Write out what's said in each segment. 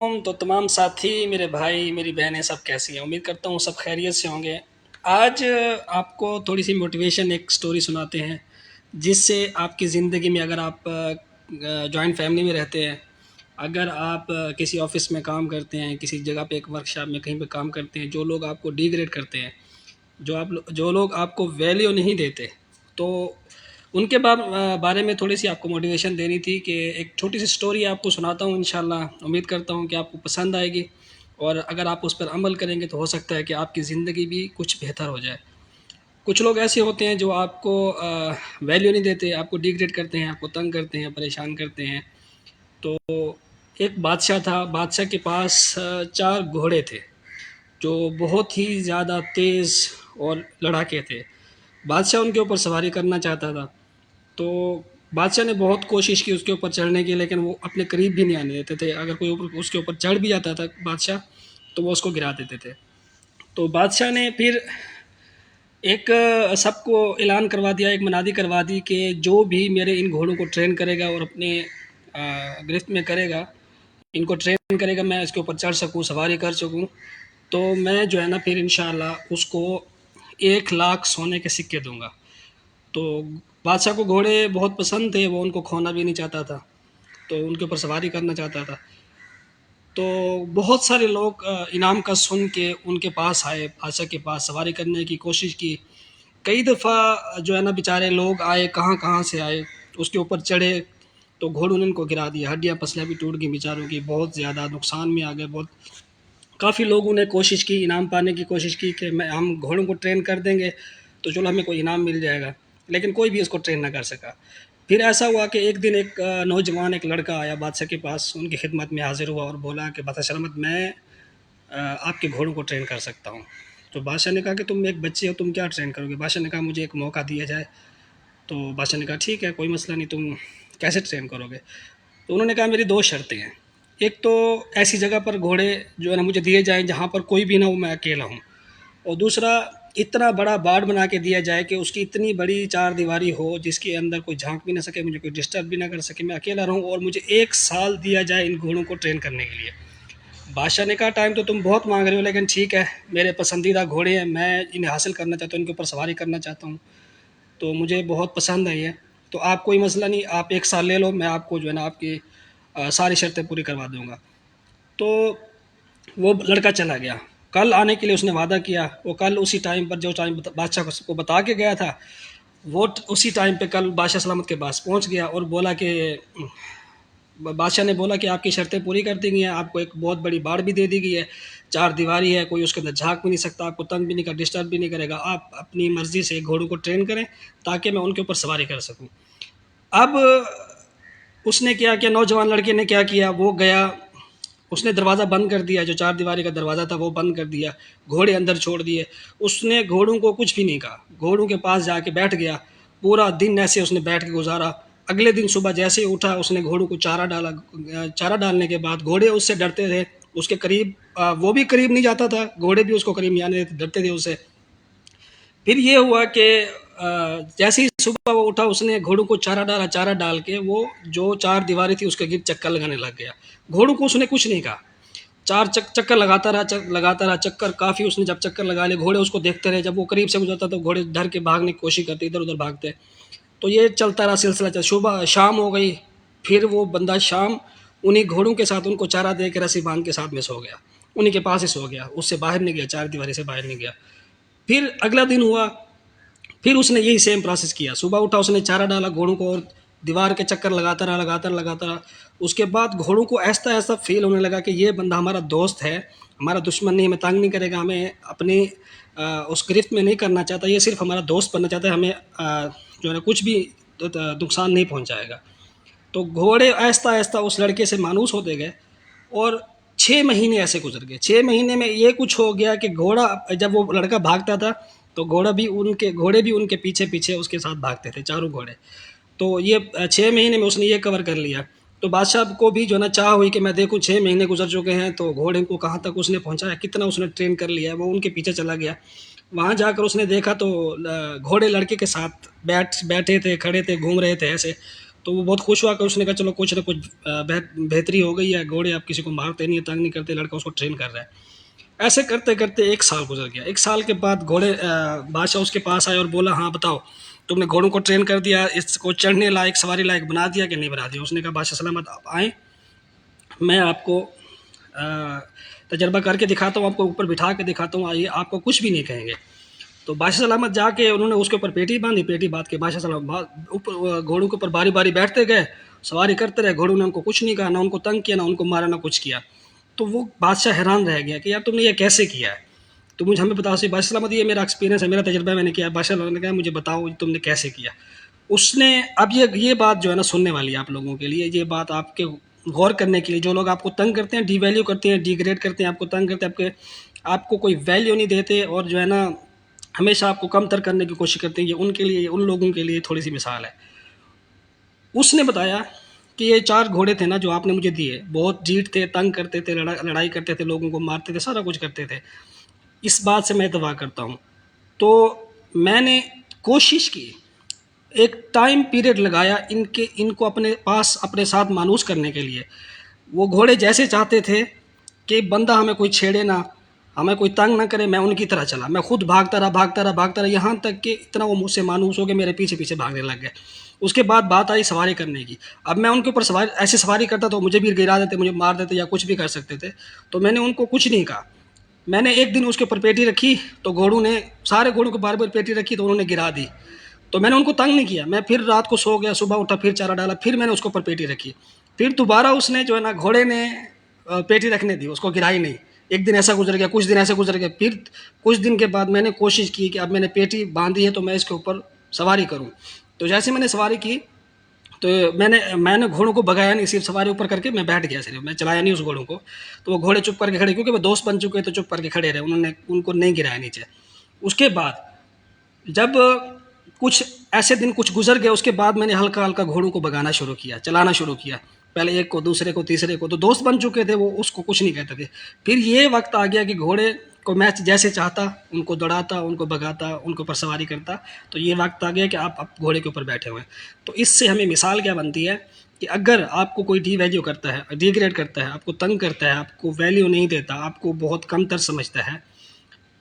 تو تمام ساتھی میرے بھائی میری بہنیں سب کیسی ہیں؟ امید کرتا ہوں سب خیریت سے ہوں گے۔ آج آپ کو تھوڑی سی موٹیویشن ایک سٹوری سناتے ہیں، جس سے آپ کی زندگی میں، اگر آپ جوائنٹ فیملی میں رہتے ہیں، اگر آپ کسی آفس میں کام کرتے ہیں، کسی جگہ پہ ایک ورکشاپ میں کہیں پہ کام کرتے ہیں، جو لوگ آپ کو ڈی گریڈ کرتے ہیں، جو لوگ آپ کو ویلیو نہیں دیتے، تو ان کے بارے میں تھوڑی سی آپ کو موٹیویشن دینی تھی کہ ایک چھوٹی سی سٹوری آپ کو سناتا ہوں۔ انشاءاللہ امید کرتا ہوں کہ آپ کو پسند آئے گی، اور اگر آپ اس پر عمل کریں گے تو ہو سکتا ہے کہ آپ کی زندگی بھی کچھ بہتر ہو جائے۔ کچھ لوگ ایسے ہوتے ہیں جو آپ کو ویلیو نہیں دیتے، آپ کو ڈیگریڈ کرتے ہیں، آپ کو تنگ کرتے ہیں، پریشان کرتے ہیں۔ تو ایک بادشاہ تھا، بادشاہ کے پاس 4 گھوڑے تھے جو بہت ہی زیادہ تیز اور لڑاکے تھے۔ بادشاہ ان کے اوپر سواری کرنا چاہتا تھا، تو بادشاہ نے بہت کوشش کی اس کے اوپر چڑھنے کی، لیکن وہ اپنے قریب بھی نہیں آنے دیتے تھے۔ اگر کوئی اس کے اوپر چڑھ بھی جاتا تھا بادشاہ، تو وہ اس کو گرا دیتے تھے۔ تو بادشاہ نے پھر ایک سب کو اعلان کروا دیا، ایک منادی کروا دی کہ جو بھی میرے ان گھوڑوں کو ٹرین کرے گا اور اپنے گرفت میں کرے گا، ان کو ٹرین کرے گا، میں اس کے اوپر چڑھ سکوں، سواری کر سکوں، تو میں جو ہے نا پھر انشاءاللہ اس کو 1,00,000 سونے کے سکے دوں گا۔ تو بادشاہ کو گھوڑے بہت پسند تھے، وہ ان کو کھونا بھی نہیں چاہتا تھا، تو ان کے اوپر سواری کرنا چاہتا تھا۔ تو بہت سارے لوگ انعام کا سن کے ان کے پاس آئے، بادشاہ کے پاس سواری کرنے کی کوشش کی۔ کئی دفعہ جو ہے نا بیچارے لوگ آئے، کہاں کہاں سے آئے، اس کے اوپر چڑھے، تو گھوڑوں نے ان کو گرا دیا، ہڈیاں پسلیاں بھی ٹوٹ گئی بیچاروں کی، بہت زیادہ نقصان میں آ گئے۔ کافی لوگوں نے کوشش کی، انعام پانے کی کوشش کی کہ ہم گھوڑوں کو ٹرین کر دیں گے تو چلو ہمیں کوئی انعام مل جائے گا، لیکن کوئی بھی اس کو ٹرین نہ کر سکا۔ پھر ایسا ہوا کہ ایک دن ایک نوجوان، ایک لڑکا آیا بادشاہ کے پاس، ان کی خدمت میں حاضر ہوا اور بولا کہ بادشاہ سلامت، میں آپ کے گھوڑوں کو ٹرین کر سکتا ہوں۔ تو بادشاہ نے کہا کہ تم ایک بچے ہو، تم کیا ٹرین کرو گے؟ بادشاہ نے کہا مجھے ایک موقع دیا جائے۔ تو بادشاہ نے کہا ٹھیک ہے، کوئی مسئلہ نہیں، تم کیسے ٹرین کرو گے؟ تو انہوں نے کہا میری 2 شرطیں ہیں۔ ایک تو ایسی جگہ پر گھوڑے جو ہے نا مجھے دیے جائیں جہاں پر کوئی بھی نہ ہو، میں اکیلا ہوں، اور دوسرا اتنا بڑا باڑ بنا کے دیا جائے کہ اس کی اتنی بڑی 4 دیواری ہو جس کے اندر کوئی جھانک بھی نہ سکے، مجھے کوئی ڈسٹرب بھی نہ کر سکے، میں اکیلا رہوں، اور مجھے 1 سال دیا جائے ان گھوڑوں کو ٹرین کرنے کے لیے۔ بادشاہ نے کہا ٹائم تو تم بہت مانگ رہے ہو، لیکن ٹھیک ہے، میرے پسندیدہ گھوڑے ہیں، میں انہیں حاصل کرنا چاہتا ہوں، ان کے اوپر سواری کرنا چاہتا ہوں، تو مجھے بہت پسند ہے یہ، تو آپ کوئی مسئلہ نہیں، آپ 1 سال لے لو، میں آپ کو جو ہے نا آپ کی ساری شرطیں پوری کروا دوں گا۔ تو وہ لڑکا چلا گیا، کل آنے کے لیے اس نے وعدہ کیا، وہ کل اسی ٹائم پر، جو ٹائم بادشاہ کو بتا کے گیا تھا، وہ اسی ٹائم پہ کل بادشاہ سلامت کے پاس پہنچ گیا اور بولا کہ بادشاہ نے بولا کہ آپ کی شرطیں پوری کر دی گئی ہیں، آپ کو ایک بہت بڑی باڑ بھی دے دی گئی ہے، 4 دیواری ہے، کوئی اس کے اندر جھانک بھی نہیں سکتا، آپ کو تنگ بھی نہیں کرے، ڈسٹرب بھی نہیں کرے گا، آپ اپنی مرضی سے گھوڑوں کو ٹرین کریں تاکہ میں ان کے اوپر سواری کر سکوں۔ اب اس نے کیا کیا، نوجوان لڑکے نے کیا کیا، وہ گیا، اس نے دروازہ بند کر دیا، جو 4 دیواری کا دروازہ تھا وہ بند کر دیا، گھوڑے اندر چھوڑ دیے، اس نے گھوڑوں کو کچھ بھی نہیں کہا، گھوڑوں کے پاس جا کے بیٹھ گیا، پورا دن ایسے اس نے بیٹھ کے گزارا۔ اگلے دن صبح جیسے ہی اٹھا، اس نے گھوڑوں کو چارہ ڈالا، چارہ ڈالنے کے بعد گھوڑے اس سے ڈرتے تھے، اس کے قریب وہ بھی قریب نہیں جاتا تھا، گھوڑے بھی اس کو قریب نہیں آنے دیتے، ڈرتے تھے اس سے۔ پھر یہ ہوا کہ جیسے ہی صبح وہ اٹھا، اس نے گھوڑوں کو چارہ ڈالا، چارہ ڈال کے وہ جو 4 دیواری تھی اس کے گرد چکر لگانے لگ گیا، گھوڑوں کو اس نے کچھ نہیں کہا، چکر لگاتا رہا، لگاتا رہا چکر کافی، اس نے جب چکر لگا لے، گھوڑے اس کو دیکھتے رہے، جب وہ قریب سے گزرتا تو گھوڑے ڈر کے بھاگنے کی کوشش کرتے، ادھر ادھر بھاگتے، تو یہ چلتا رہا سلسلہ، صبح شام ہو گئی، پھر وہ بندہ شام انہیں گھوڑوں کے ساتھ ان کو چارہ دے کے رسی باندھ کے ساتھ میں سو گیا، انہیں کے پاس ہی سو گیا، اس سے باہر نہیں گیا، 4 دیواری سے باہر نہیں گیا۔ پھر اگلا دن ہوا، پھر اس نے یہی سیم پروسیس کیا، صبح اٹھا، اس نے چارہ ڈالا گھوڑوں کو، اور دیوار کے چکر لگاتا رہا، لگاتا رہا۔ اس کے بعد گھوڑوں کو ایسا ایسا فیل ہونے لگا کہ یہ بندہ ہمارا دوست ہے، ہمارا دشمن نہیں، ہمیں تنگ نہیں کرے گا، ہمیں اپنی اس گرفت میں نہیں کرنا چاہتا، یہ صرف ہمارا دوست بننا چاہتا ہے، ہمیں جو ہے نا کچھ بھی نقصان نہیں پہنچائے گا۔ تو گھوڑے آہستہ آہستہ اس لڑکے سے مانوس ہوتے گئے، اور 6 مہینے ایسے گزر گئے۔ 6 مہینے میں یہ کچھ ہو گیا کہ گھوڑا، جب وہ لڑکا بھاگتا تھا تو گھوڑے بھی ان کے پیچھے پیچھے اس کے ساتھ بھاگتے تھے، چاروں گھوڑے۔ تو یہ 6 مہینے میں اس نے یہ کور کر لیا، تو بادشاہ کو بھی جو ہے نا چاہ ہوئی کہ میں دیکھوں 6 مہینے گزر چکے ہیں تو گھوڑے کو کہاں تک اس نے پہنچایا، کتنا اس نے ٹرین کر لیا ہے، وہ ان کے پیچھے چلا گیا۔ وہاں جا کر اس نے دیکھا تو گھوڑے لڑکے کے ساتھ بیٹھے تھے، کھڑے تھے، گھوم رہے تھے ایسے، تو وہ بہت خوش ہوا کہ اس نے کہا چلو کچھ نہ کچھ بہتری ہو گئی ہے، گھوڑے آپ کسی کو مارتے نہیں، تنگ نہیں کرتے، لڑکا اس کو ٹرین کر رہا ہے۔ ایسے کرتے کرتے 1 سال گزر گیا۔ 1 سال کے بعد گھوڑے بادشاہ اس کے پاس آئے اور بولا ہاں بتاؤ تم نے گھوڑوں کو ٹرین کر دیا، اس کو چڑھنے لائق سواری لائق بنا دیا کہ نہیں بنا دیا؟ اس نے کہا بادشاہ سلامت آپ آئیں، میں آپ کو تجربہ کر کے دکھاتا ہوں، آپ کو اوپر بٹھا کے دکھاتا ہوں، آئیے، آپ کو کچھ بھی نہیں کہیں گے۔ تو بادشاہ سلامت جا کے انہوں نے اس کے اوپر پیٹی باندھی، پیٹی باندھ کے بادشاہ سلامت اوپر گھوڑوں کے اوپر باری باری بیٹھتے گئے، سواری کرتے رہے، گھوڑوں نے ان کو کچھ نہیں کہا، نہ ان کو تنگ کیا، نہ ان کو مارا، نہ کچھ کیا۔ تو وہ بادشاہ حیران رہ گیا کہ یار تم نے یہ کیسے کیا ہے؟ تو مجھے ہمیں بتاؤ سی بادشاہ سلامت یہ میرا ایکسپیرینس ہے، میرا تجربہ ہے، میں نے کیا ہے۔ بادشاہ سلامت نے کہا مجھے بتاؤ تم نے کیسے کیا؟ اس نے اب یہ بات جو ہے نا سننے والی ہے آپ لوگوں کے لیے، یہ بات آپ کے غور کرنے کے لیے، جو لوگ آپ کو تنگ کرتے ہیں، ڈی ویلیو کرتے ہیں، ڈی گریڈ کرتے ہیں، آپ کو تنگ کرتے ہیں، آپ کو کوئی ویلیو نہیں دیتے، اور جو ہے نا ہمیشہ آپ کو کم تر کرنے کی کوشش کرتے ہیں، یہ ان کے لیے، ان لوگوں کے لیے تھوڑی سی مثال ہے۔ اس نے بتایا کہ یہ 4 گھوڑے تھے نا جو آپ نے مجھے دیے، بہت جیٹ تھے، تنگ کرتے تھے، لڑائی کرتے تھے، لوگوں کو مارتے تھے، سارا کچھ کرتے تھے، اس بات سے میں اتفاق کرتا ہوں۔ تو میں نے کوشش کی، ایک ٹائم پیریڈ لگایا ان کو اپنے پاس اپنے ساتھ مانوس کرنے کے لیے۔ وہ گھوڑے جیسے چاہتے تھے کہ بندہ ہمیں کوئی چھیڑے نہ، ہمیں کوئی تنگ نہ کرے، میں ان کی طرح چلا، میں خود بھاگتا رہا، یہاں تک کہ اتنا وہ مجھ سے مانوس ہو کے میرے پیچھے پیچھے بھاگنے لگ گئے۔ اس کے بعد بات آئی سواری کرنے کی۔ اب میں ان کے اوپر ایسے سواری کرتا تو مجھے بھی گرا دیتے، مجھے مار دیتے، یا کچھ بھی کر سکتے تھے۔ تو میں نے ان کو کچھ نہیں کہا۔ میں نے ایک دن اس کے اوپر پیٹی رکھی تو گھوڑوں نے، سارے گھوڑوں کو بار بار پیٹی رکھی تو انہوں نے گرا دی، تو میں نے ان کو تنگ نہیں کیا، میں پھر رات کو سو گیا، صبح اٹھا، پھر چارہ ڈالا، پھر میں نے اس کے اوپر پیٹی رکھی، پھر دوبارہ اس نے جو ہے نا گھوڑے نے پیٹی رکھنے دی، اس کو گرائی نہیں۔ ایک دن ایسا گزر گیا، کچھ دن ایسے گزر گئے، پھر کچھ دن کے بعد میں نے کوشش کی کہ اب میں نے پیٹی باندھی ہے تو میں اس کے اوپر سواری کروں۔ تو جیسے میں نے سواری کی تو میں نے گھوڑوں کو بگایا نہیں، صرف سواری اوپر کر کے میں بیٹھ گیا، صرف میں چلایا نہیں اس گھوڑوں کو۔ تو وہ گھوڑے چپ کر کے کھڑے، کیونکہ وہ دوست بن چکے تو چپ کر کے کھڑے رہے، ان کو نہیں گرایا نیچے۔ اس کے بعد جب کچھ ایسے دن کچھ گزر گئے، اس کے بعد میں نے ہلکا ہلکا گھوڑوں کو بگانا شروع کیا، چلانا شروع کیا، پہلے ایک کو، دوسرے کو، تیسرے کو، تو دوست بن چکے تھے وہ، اس کو کچھ نہیں کہتے تھے۔ پھر یہ وقت آ گیا کہ گھوڑے کو میں جیسے چاہتا ان کو دوڑاتا، ان کو بگاتا، ان کے اوپر سواری کرتا۔ تو یہ وقت آ گیا کہ آپ اب گھوڑے کے اوپر بیٹھے ہوئے ہیں۔ تو اس سے ہمیں مثال کیا بنتی ہے کہ اگر آپ کو کوئی ڈی ویلیو کرتا ہے، ڈی گریڈ کرتا ہے، آپ کو تنگ کرتا ہے، آپ کو ویلیو نہیں دیتا، آپ کو بہت کم تر سمجھتا ہے،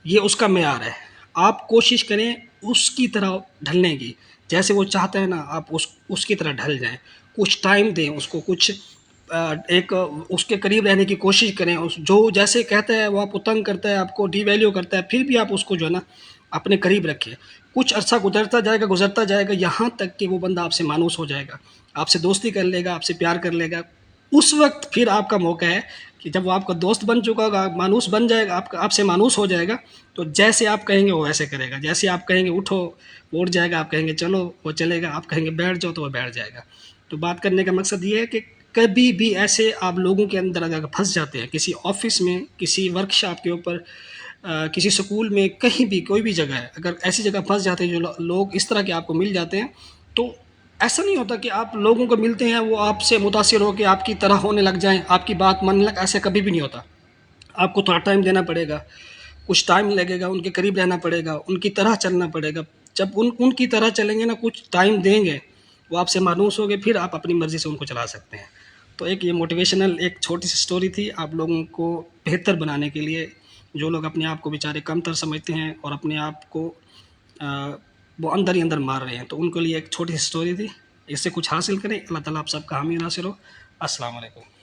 یہ اس کا معیار ہے۔ آپ کوشش کریں اس کی طرح ڈھلنے کی، جیسے وہ چاہتا ہے نا آپ اس کی طرح ڈھل جائیں، کچھ ٹائم دیں اس کو، کچھ ایک اس کے قریب رہنے کی کوشش کریں۔ جو جیسے کہتا ہے وہ آپ کو تنگ کرتا ہے، آپ کو ڈی ویلیو کرتا ہے، پھر بھی آپ اس کو جو ہے نا اپنے قریب رکھیں۔ کچھ عرصہ گزرتا جائے گا، یہاں تک کہ وہ بندہ آپ سے مانوس ہو جائے گا، آپ سے دوستی کر لے گا، آپ سے پیار کر لے گا۔ اس وقت پھر آپ کا موقع ہے کہ جب وہ آپ کا دوست بن چکا ہوگا، مانوس بن جائے گا، آپ سے مانوس ہو جائے گا، تو جیسے آپ کہیں گے وہ ویسے کرے گا، جیسے آپ کہیں گے اٹھو وہ اٹھ جائے گا، آپ کہیں گے چلو وہ چلے گا، آپ کہیں گے بیٹھ جاؤ تو وہ بیٹھ جائے گا۔ تو بات کرنے کا مقصد یہ ہے کہ کبھی بھی ایسے آپ لوگوں کے اندر اگر پھنس جاتے ہیں، کسی آفس میں، کسی ورک شاپ کے اوپر، کسی سکول میں، کہیں بھی، کوئی بھی جگہ ہے، اگر ایسی جگہ پھنس جاتے ہیں جو لوگ اس طرح کے آپ کو مل جاتے ہیں، تو ایسا نہیں ہوتا کہ آپ لوگوں کو ملتے ہیں وہ آپ سے متاثر ہو کے آپ کی طرح ہونے لگ جائیں، آپ کی بات ماننے لگ، ایسا کبھی بھی نہیں ہوتا۔ آپ کو تھوڑا ٹائم دینا پڑے گا، کچھ ٹائم لگے گا، ان کے قریب رہنا پڑے گا، ان کی طرح چلنا پڑے گا۔ جب ان کی طرح چلیں گے نا، کچھ ٹائم دیں گے، وہ آپ سے مانوس ہو گے، پھر آپ اپنی مرضی سے ان کو چلا سکتے ہیں۔ تو ایک یہ موٹیویشنل ایک چھوٹی سی سٹوری تھی آپ لوگوں کو بہتر بنانے کے لیے، جو لوگ اپنے آپ کو بیچارے کم تر سمجھتے ہیں اور اپنے آپ کو وہ اندر ہی اندر مار رہے ہیں، تو ان کے لیے ایک چھوٹی سی سٹوری تھی۔ اس سے کچھ حاصل کریں۔ اللہ تعالیٰ آپ سب کا حامی ناصر ہو۔ السلام علیکم۔